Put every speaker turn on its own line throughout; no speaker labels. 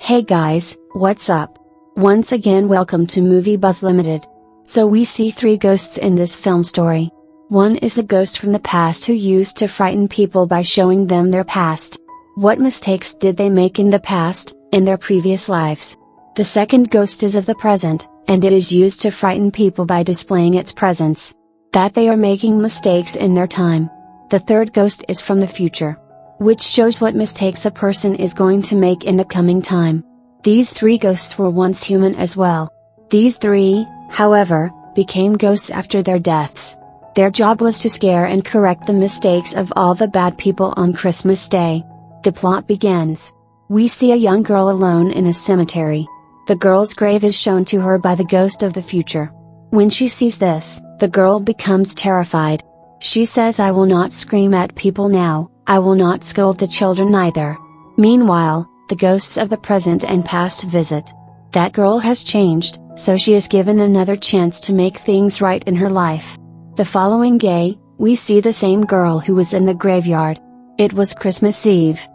Hey guys, what's up? Once again welcome to movie Buzz Ltd. So we see three ghosts in this film story. One is a ghost from the past who used to frighten people by showing them their past. What mistakes did they make in the past, in their previous lives? The second ghost is of the present, and it is used to frighten people by displaying its presence. That they are making mistakes in their time. The third ghost is from the future, which shows what mistakes a person is going to make in the coming time. These three ghosts were once human as well. These three, however, became ghosts after their deaths. Their job was to scare and correct the mistakes of all the bad people on Christmas Day. The plot begins. We see a young girl alone in a cemetery. The girl's grave is shown to her by the ghost of the future. When she sees this, the girl becomes terrified. She says, "I will not scream at people now, I will not scold the children either." Meanwhile, the ghosts of the present and past visit. That girl has changed, so she is given another chance to make things right in her life. The following day, we see the same girl who was in the graveyard. It was Christmas Eve.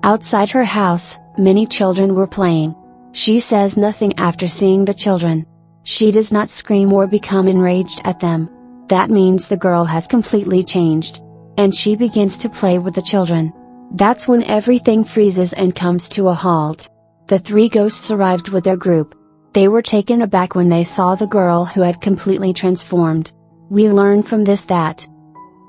Outside her house, many children were playing. She says nothing after seeing the children. She does not scream or become enraged at them. That means the girl has completely changed. And she begins to play with the children. That's when everything freezes and comes to a halt. The three ghosts arrived with their group. They were taken aback when they saw the girl who had completely transformed. We learn from this that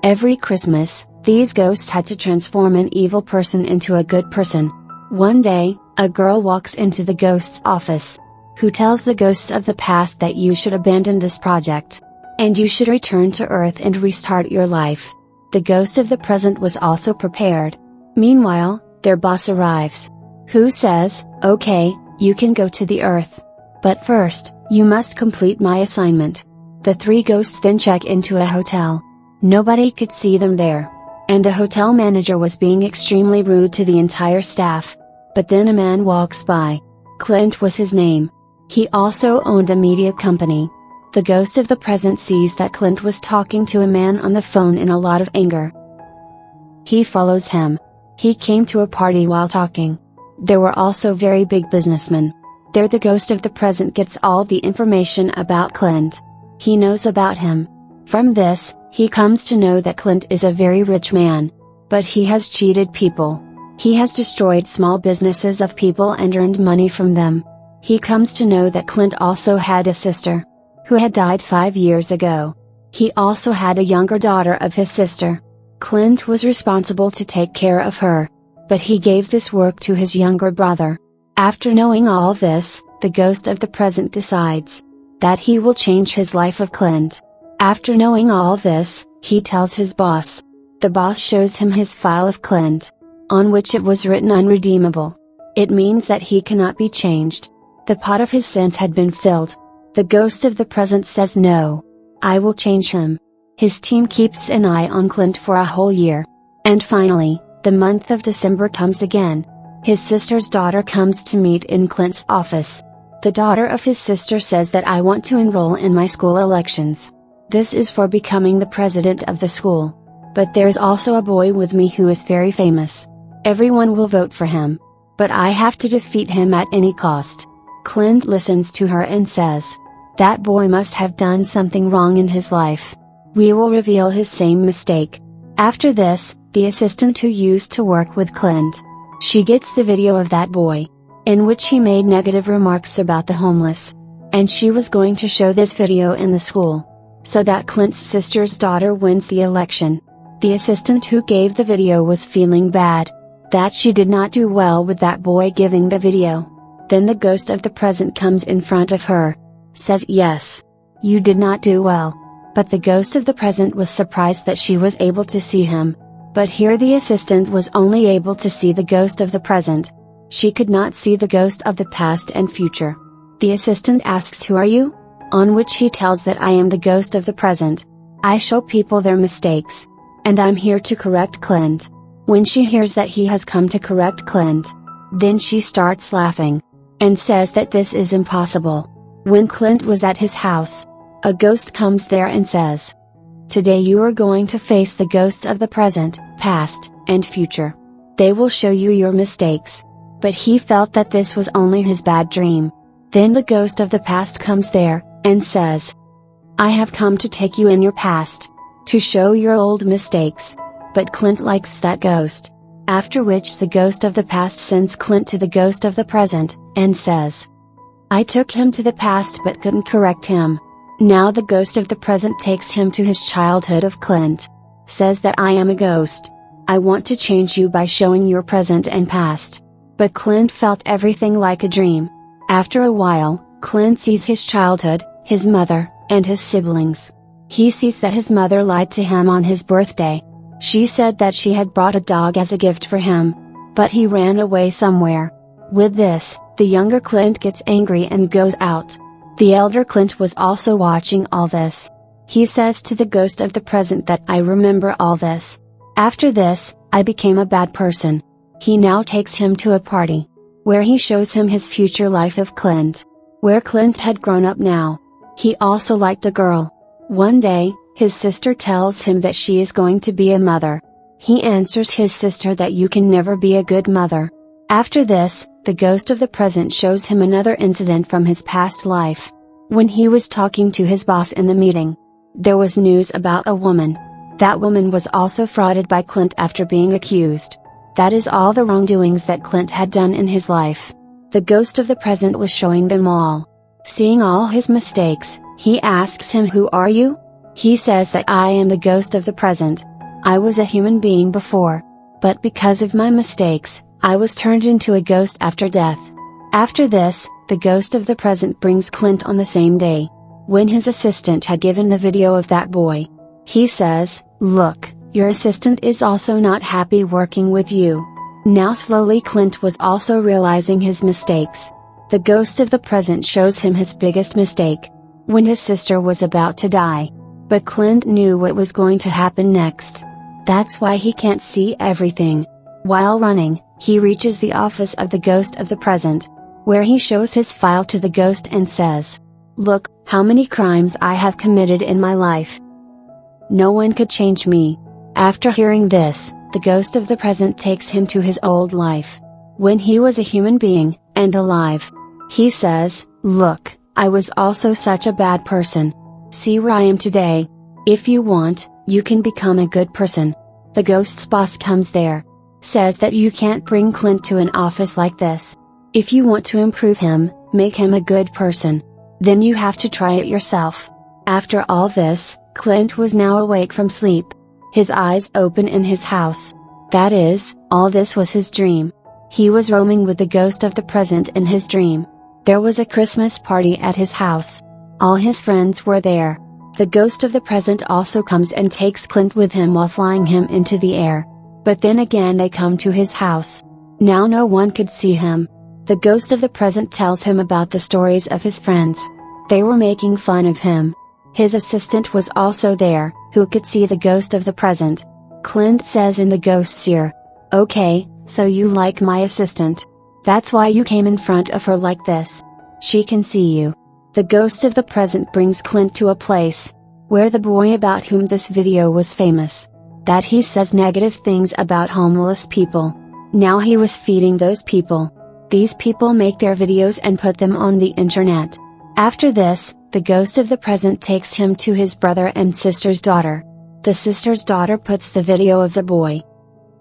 every Christmas, these ghosts had to transform an evil person into a good person. One day, a girl walks into the ghost's office, who tells the ghosts of the past that you should abandon this project. And you should return to Earth and restart your life. The ghost of the present was also prepared. Meanwhile, their boss arrives, who says, "Okay, you can go to the Earth. But first, you must complete my assignment." The three ghosts then check into a hotel. Nobody could see them there. And the hotel manager was being extremely rude to the entire staff. But then a man walks by. Clint was his name. He also owned a media company. The ghost of the present sees that Clint was talking to a man on the phone in a lot of anger. He follows him. He came to a party while talking. There were also very big businessmen. There the ghost of the present gets all the information about Clint. He knows about him. From this, he comes to know that Clint is a very rich man. But he has cheated people. He has destroyed small businesses of people and earned money from them. He comes to know that Clint also had a sister, who had died 5 years ago. He also had a younger daughter of his sister. Clint was responsible to take care of her. But he gave this work to his younger brother. After knowing all this, the ghost of the present decides that he will change his life of Clint. After knowing all this, he tells his boss. The boss shows him his file of Clint, on which it was written unredeemable. It means that he cannot be changed. The pot of his sins had been filled. The ghost of the present says no. I will change him. His team keeps an eye on Clint for a whole year. And finally, the month of December comes again. His sister's daughter comes to meet in Clint's office. The daughter of his sister says that I want to enroll in my school elections. This is for becoming the president of the school. But there is also a boy with me who is very famous. Everyone will vote for him. But I have to defeat him at any cost. Clint listens to her and says, "That boy must have done something wrong in his life. We will reveal his same mistake." After this, the assistant who used to work with Clint, she gets the video of that boy, in which he made negative remarks about the homeless. And she was going to show this video in the school, so that Clint's sister's daughter wins the election. The assistant who gave the video was feeling bad, that she did not do well with that boy giving the video. Then the ghost of the present comes in front of her, says, "Yes, you did not do well." But the ghost of the present was surprised that she was able to see him. But here the assistant was only able to see the ghost of the present. She could not see the ghost of the past and future. The assistant asks, "Who are you?" On which he tells that I am the ghost of the present. I show people their mistakes. And I'm here to correct Clint. When she hears that he has come to correct Clint, then she starts laughing. And says that this is impossible. When Clint was at his house, a ghost comes there and says, "Today you are going to face the ghosts of the present, past, and future. They will show you your mistakes. but he felt that this was only his bad dream. Then the ghost of the past comes there, and says, "I have come to take you in your past, to show your old mistakes." But Clint likes that ghost. After which the ghost of the past sends Clint to the ghost of the present, and says, "I took him to the past but couldn't correct him." Now the ghost of the present takes him to his childhood of Clint. Says that "I am a ghost. I want to change you by showing your present and past." But Clint felt everything like a dream. After a while, Clint sees his childhood, his mother, and his siblings. He sees that his mother lied to him on his birthday. She said that she had brought a dog as a gift for him. But he ran away somewhere. With this, the younger Clint gets angry and goes out. The elder Clint was also watching all this. He says to the ghost of the present that "I remember all this. After this, I became a bad person." He now takes him to a party, where he shows him his future life of Clint, where Clint had grown up now. He also liked a girl. One day, his sister tells him that she is going to be a mother. He answers his sister that "You can never be a good mother." After this, the ghost of the present shows him another incident from his past life. When he was talking to his boss in the meeting, there was news about a woman. That woman was also frauded by Clint after being accused. That is all the wrongdoings that Clint had done in his life. The ghost of the present was showing them all. Seeing all his mistakes, he asks him, "Who are you?" He says that "I am the ghost of the present. I was a human being before. But because of my mistakes, I was turned into a ghost after death." After this, the ghost of the present brings Clint on the same day, when his assistant had given the video of that boy. He says, "Look, your assistant is also not happy working with you." Now slowly Clint was also realizing his mistakes. The ghost of the present shows him his biggest mistake, when his sister was about to die. But Clint knew what was going to happen next. That's why he can't see everything. While running, he reaches the office of the ghost of the present, where he shows his file to the ghost and says, "Look, how many crimes I have committed in my life. No one could change me." After hearing this, the ghost of the present takes him to his old life, when he was a human being, and alive. He says, "Look, I was also such a bad person. See where I am today. If you want, you can become a good person." The ghost's boss comes there. Says that "You can't bring Clint to an office like this. If you want to improve him, make him a good person, then you have to try it yourself." After all this, Clint was now awake from sleep. His eyes open in his house. That is, all this was his dream. He was roaming with the ghost of the present in his dream. There was a Christmas party at his house. All his friends were there. The ghost of the present also comes and takes Clint with him while flying him into the air. But then again they come to his house. Now no one could see him. The ghost of the present tells him about the stories of his friends. They were making fun of him. His assistant was also there, who could see the ghost of the present. Clint says in the ghost's ear, "Okay, so you like my assistant. That's why you came in front of her like this. She can see you." The ghost of the present brings Clint to a place, where the boy about whom this video was famous. That he says negative things about homeless people. Now he was feeding those people. These people make their videos and put them on the internet. After this, the ghost of the present takes him to his brother and sister's daughter. The sister's daughter puts the video of the boy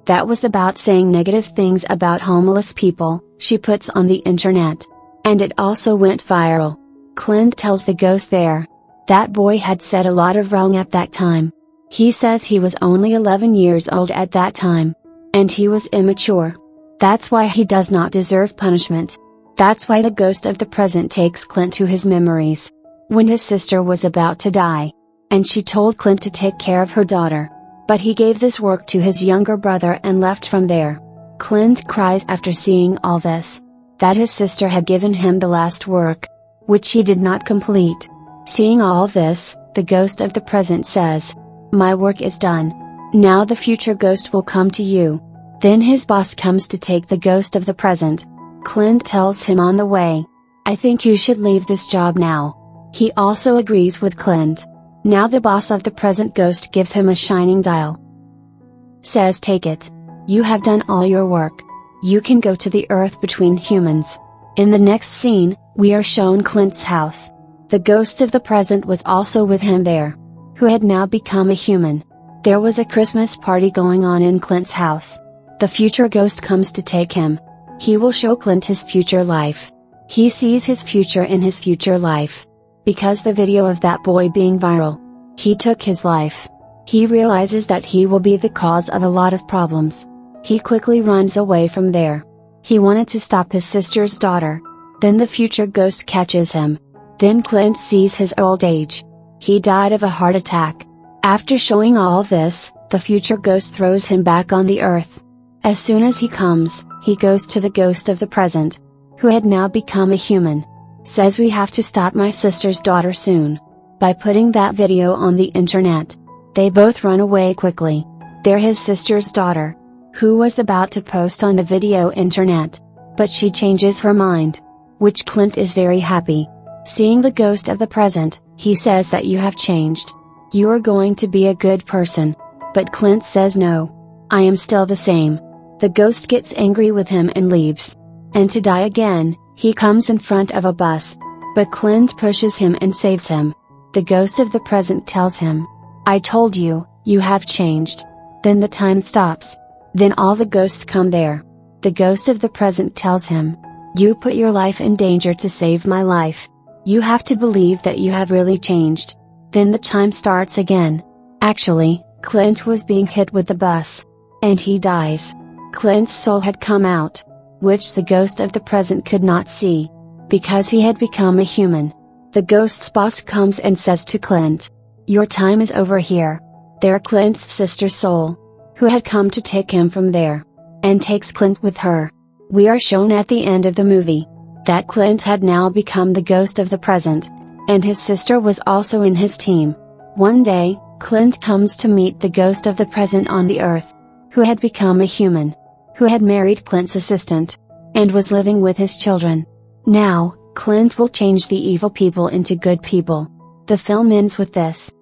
that was about saying negative things about homeless people, she puts on the internet. And it also went viral. Clint tells the ghost there, that boy had said a lot of wrong at that time. He says he was only 11 years old at that time. And he was immature. That's why he does not deserve punishment. That's why the ghost of the present takes Clint to his memories, when his sister was about to die. And she told Clint to take care of her daughter. But he gave this work to his younger brother and left from there. Clint cries after seeing all this, that his sister had given him the last work, which he did not complete. Seeing all this, the ghost of the present says, "My work is done. Now the future ghost will come to you." Then his boss comes to take the ghost of the present. Clint tells him on the way, "I think you should leave this job now." He also agrees with Clint. Now the boss of the present ghost gives him a shining dial. Says, "Take it. You have done all your work. You can go to the earth between humans. In the next scene, we are shown Clint's house. The ghost of the present was also with him there, who had now become a human. There was a Christmas party going on in Clint's house. The future ghost comes to take him. He will show Clint his future life. He sees his future in his future life. Because the video of that boy being viral, he took his life. He realizes that he will be the cause of a lot of problems. He quickly runs away from there. He wanted to stop his sister's daughter. Then the future ghost catches him. Then Clint sees his old age. He died of a heart attack. After showing all this, the future ghost throws him back on the earth. As soon as he comes, he goes to the ghost of the present, who had now become a human. Says we have to stop my sister's daughter soon. By putting that video on the internet. They both run away quickly. They're his sister's daughter, who was about to post on the video internet. But she changes her mind. Which Clint is very happy. Seeing the ghost of the present, he says that you have changed. You are going to be a good person. But Clint says no. I am still the same. The ghost gets angry with him and leaves. And to die again, he comes in front of a bus. But Clint pushes him and saves him. The ghost of the present tells him, I told you, you have changed. Then the time stops. Then all the ghosts come there. The ghost of the present tells him, you put your life in danger to save my life. You have to believe that you have really changed. Then the time starts again. Actually, Clint was being hit with the bus. And he dies. Clint's soul had come out, which the ghost of the present could not see, because he had become a human. The ghost's boss comes and says to Clint, your time is over here. They're Clint's sister's soul, who had come to take him from there, and takes Clint with her. We are shown at the end of the movie, that Clint had now become the ghost of the present, and his sister was also in his team. One day, Clint comes to meet the ghost of the present on the earth, who had become a human, who had married Clint's assistant, and was living with his children. Now, Clint will change the evil people into good people. The film ends with this.